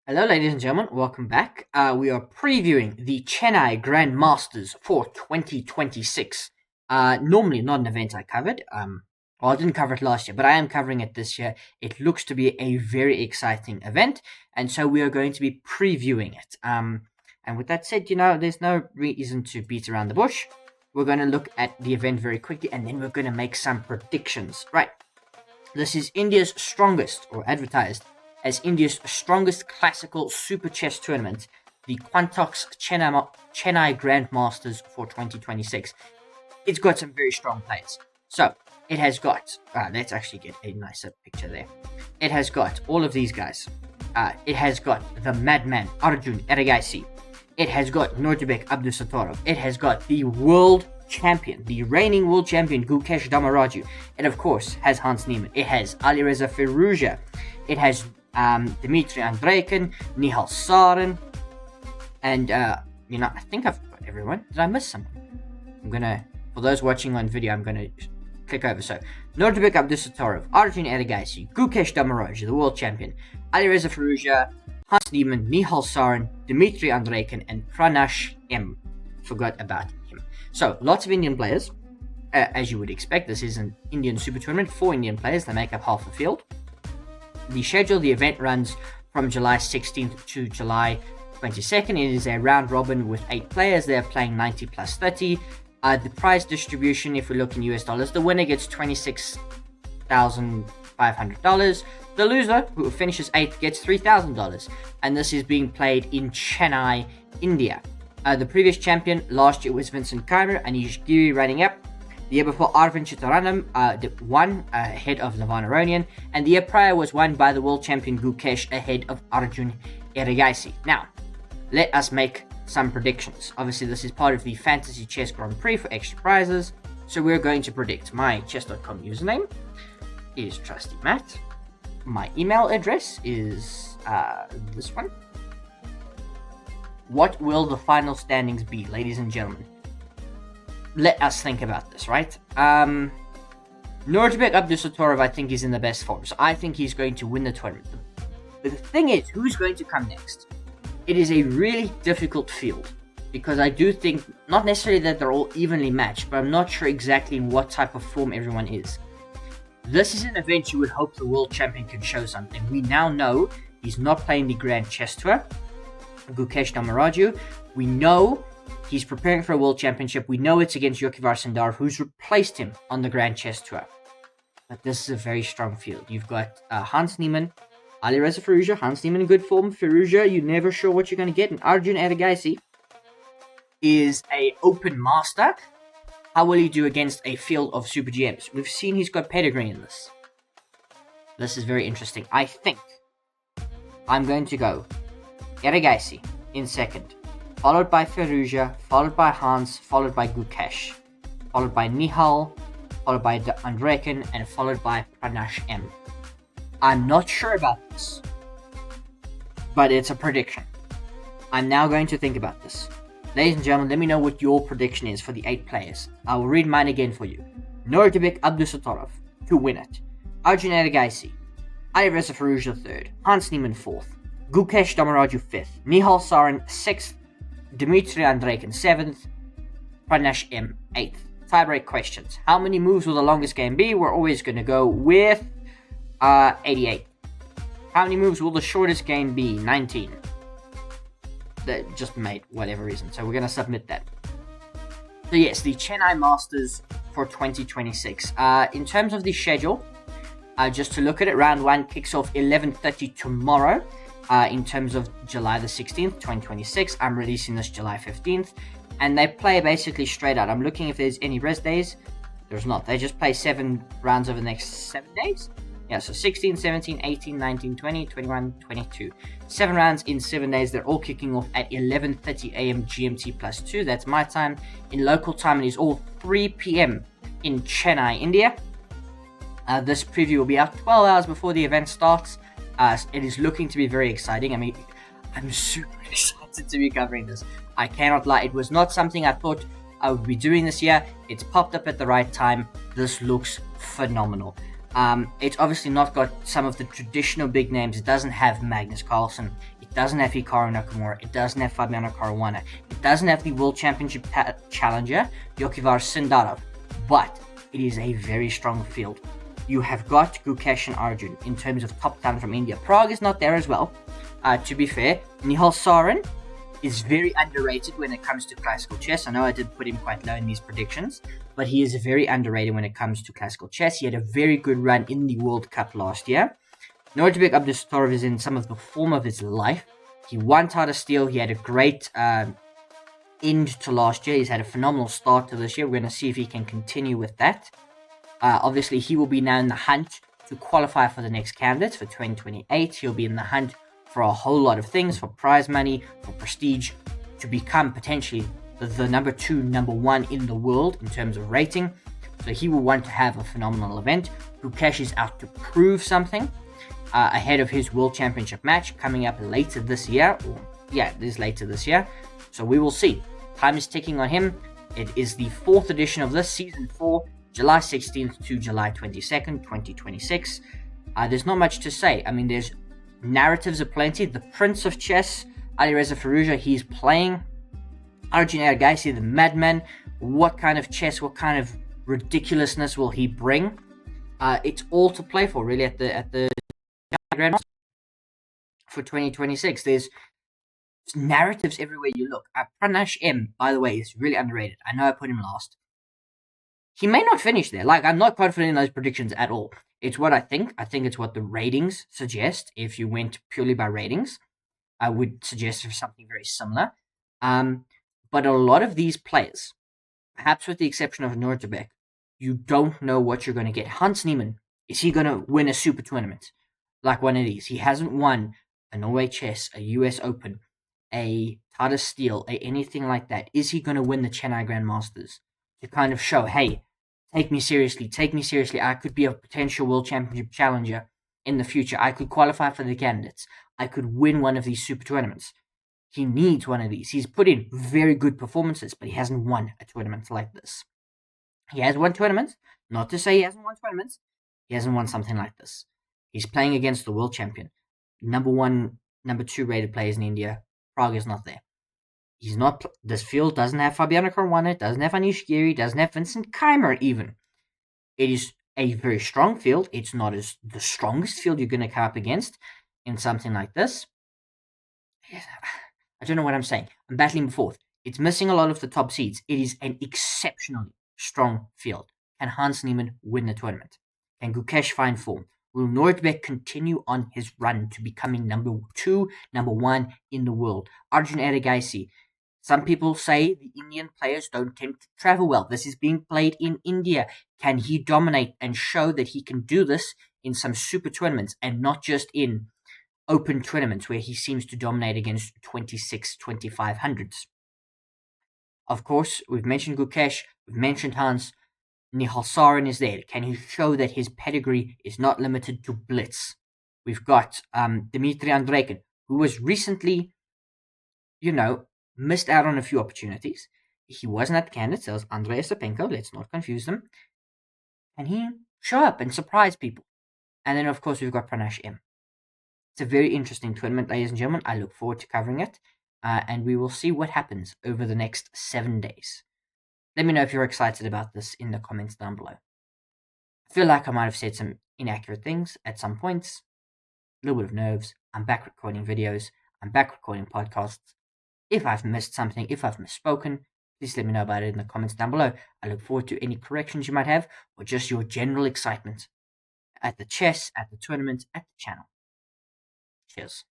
Hello, ladies and gentlemen. Welcome back. We are previewing the Chennai Grand Masters for 2026. Normally not an event I covered. I didn't cover it last year, but I am covering it this year. It looks to be a very exciting event, and so we are going to be previewing it. And with that said, there's no reason to beat around the bush. We're going to look at the event very quickly, and then we're going to make some predictions. Right. This is India's strongest, or advertised as India's strongest classical super chess tournament, the Quantbox Chennai Grand Masters for 2026. It's got some very strong players. So, it has got, let's actually get a nicer picture there. It has got all of these guys. It has got the madman Arjun Erigaisi. It has got Nodirbek Abdusattorov. It has got the world champion, the reigning world champion Gukesh Dommaraju. It, of course, has Hans Niemann. It has Alireza Firouzja. It has Dmitry Andreikin, Nihal Sarin, and I think I've got everyone. Did I miss someone? For those watching on video, I'm gonna click over. So, Nodirbek Abdusattorov, Arjun Erigaisi, Gukesh Dommaraju, the world champion, Alireza Firouzja, Hans Niemann, Nihal Sarin, Dmitry Andreikin, and Pranesh M. Forgot about him. So, lots of Indian players. As you would expect, this is an Indian super tournament. 4 Indian players, they make up half the field. The schedule, the event runs from July 16th to July 22nd. It is a round robin with 8 players. They're playing 90 plus 30. The prize distribution, if we look in US dollars, the winner gets $26,500. The loser, who finishes 8th, gets $3,000. And this is being played in Chennai, India. The previous champion last year was Vincent Keimer, and he's running up. The year before, Arvind Chitranam won ahead of Levan Aronian, and the year prior was won by the world champion Gukesh ahead of Arjun Erigaisi. Now, let us make some predictions. Obviously, this is part of the Fantasy Chess Grand Prix for extra prizes, so we're going to predict. My chess.com username is TrustyMatt. My email address is this one. What will the final standings be, ladies and gentlemen? Let us think about this, right? Nodirbek Abdusattorov, I think, is in the best form, so I think he's going to win the tournament. But the thing is, who's going to come next? It is a really difficult field, because I do think, not necessarily that they're all evenly matched, but I'm not sure exactly in what type of form everyone is. This is an event you would hope the world champion can show something. We now know he's not playing the Grand Chess Tour, Gukesh Dommaraju. We know he's preparing for a world championship. We know it's against Yokivar Sindarov, who's replaced him on the Grand Chess Tour. But this is a very strong field. You've got Hans Niemann, Alireza Firouzja, Hans Niemann in good form. Firouzja, you're never sure what you're going to get. And Arjun Erigaisi is a open master. How will he do against a field of super GMs? We've seen he's got pedigree in this. This is very interesting. I think I'm going to go Erigaisi in second, followed by Firouzja, followed by Hans, followed by Gukesh, followed by Nihal, followed by Andreikin, and followed by Pranesh M. I'm not sure about this, but it's a prediction. I'm now going to think about this. Ladies and gentlemen, let me know what your prediction is for the 8 players. I will read mine again for you. Nodirbek Abdusattorov to win it. Arjun Erigaisi, Alireza Firouzja 3rd, Hans Niemann 4th, Gukesh Dommaraju 5th, Nihal Sarin 6th, Dmitry Andreikin 7th, Pranesh M 8th. Tiebreak questions. How many moves will the longest game be? We're always going to go with 88. How many moves will the shortest game be? 19. That just made whatever reason, so we're going to submit that. So yes, the Chennai Masters for 2026. In terms of the schedule, just to look at it, round 1 kicks off 11:30 tomorrow. In terms of July the 16th, 2026, I'm releasing this July 15th, and they play basically straight out. I'm looking if there's any rest days. There's not. They just play 7 rounds over the next 7 days. Yeah, so 16, 17, 18, 19, 20, 21, 22. 7 rounds in 7 days. They're all kicking off at 11:30 a.m. GMT plus 2. That's my time. In local time, it is all 3 p.m. in Chennai, India. This preview will be out 12 hours before the event starts. It is looking to be very exciting. I mean, I'm super excited to be covering this. I cannot lie. It was not something I thought I would be doing this year. It's popped up at the right time. This looks phenomenal. It's obviously not got some of the traditional big names. It doesn't have Magnus Carlsen. It doesn't have Hikaru Nakamura. It doesn't have Fabiano Caruana. It doesn't have the World Championship challenger, Yokivar Sindarov. But it is a very strong field. You have got Gukesh and Arjun in terms of top talent from India. Prague is not there as well. To be fair, Nihal Sarin is very underrated when it comes to classical chess. I know I did put him quite low in these predictions, but he is very underrated when it comes to classical chess. He had a very good run in the World Cup last year. Nodirbek Abdusattorov is in some of the form of his life. He won Tata Steel. He had a great end to last year. He's had a phenomenal start to this year. We're going to see if he can continue with that. Obviously, he will be now in the hunt to qualify for the next candidates for 2028. He'll be in the hunt for a whole lot of things, for prize money, for prestige, to become potentially the number 2, number 1 in the world in terms of rating. So he will want to have a phenomenal event. Gukesh is out to prove something ahead of his World Championship match coming up later this year. It is later this year. So we will see. Time is ticking on him. It is the 4th edition of this, Season 4, July 16th to July 22nd, 2026. There's not much to say. I mean, there's narratives aplenty. The Prince of Chess, Alireza Firouzja, he's playing. Arjun Erigaisi, the madman. What kind of chess, what kind of ridiculousness will he bring? It's all to play for, really, at the Grand Masters for 2026. There's narratives everywhere you look. Pranesh M, by the way, is really underrated. I know I put him last. He may not finish there. Like, I'm not confident in those predictions at all. It's what I think. I think it's what the ratings suggest. If you went purely by ratings, I would suggest for something very similar. But a lot of these players, perhaps with the exception of Nodirbek, you don't know what you're going to get. Hans Niemann, is he going to win a super tournament like one of these? He hasn't won a Norway Chess, a US Open, a Tata Steel, anything like that. Is he going to win the Chennai Grand Masters to kind of show, hey, take me seriously. I could be a potential World Championship challenger in the future. I could qualify for the candidates. I could win one of these super tournaments. He needs one of these. He's put in very good performances, but he hasn't won a tournament like this. He has won tournaments. Not to say he hasn't won tournaments. He hasn't won something like this. He's playing against the world champion. Number 1, number 2 rated players in India. Prague is not there. He's not. This field doesn't have Fabiano Caruana, doesn't have Anish Giri, doesn't have Vincent Keimer even. It is a very strong field. It's not as the strongest field you're going to come up against in something like this. I don't know what I'm saying. I'm battling fourth. It's missing a lot of the top seeds. It is an exceptionally strong field. Can Hans Niemann win the tournament? Can Gukesh find form? Will Nodirbek continue on his run to becoming number 2, number 1 in the world? Arjun Erigaisi. Some people say the Indian players don't tend to travel well. This is being played in India. Can he dominate and show that he can do this in some super tournaments and not just in open tournaments where he seems to dominate against 26, 2500s? Of course, we've mentioned Gukesh, we've mentioned Hans. Nihal Sarin is there. Can he show that his pedigree is not limited to blitz? We've got Dmitry Andreikin, who was recently, missed out on a few opportunities. He wasn't at the candidates. There was Andrei Sapenko. Let's not confuse them. And he show up and surprise people. And then, of course, we've got Pranesh M. It's a very interesting tournament, ladies and gentlemen. I look forward to covering it. And we will see what happens over the next 7 days. Let me know if you're excited about this in the comments down below. I feel like I might have said some inaccurate things at some points. A little bit of nerves. I'm back recording videos. I'm back recording podcasts. If I've missed something, if I've misspoken, please let me know about it in the comments down below. I look forward to any corrections you might have or just your general excitement at the chess, at the tournament, at the channel. Cheers.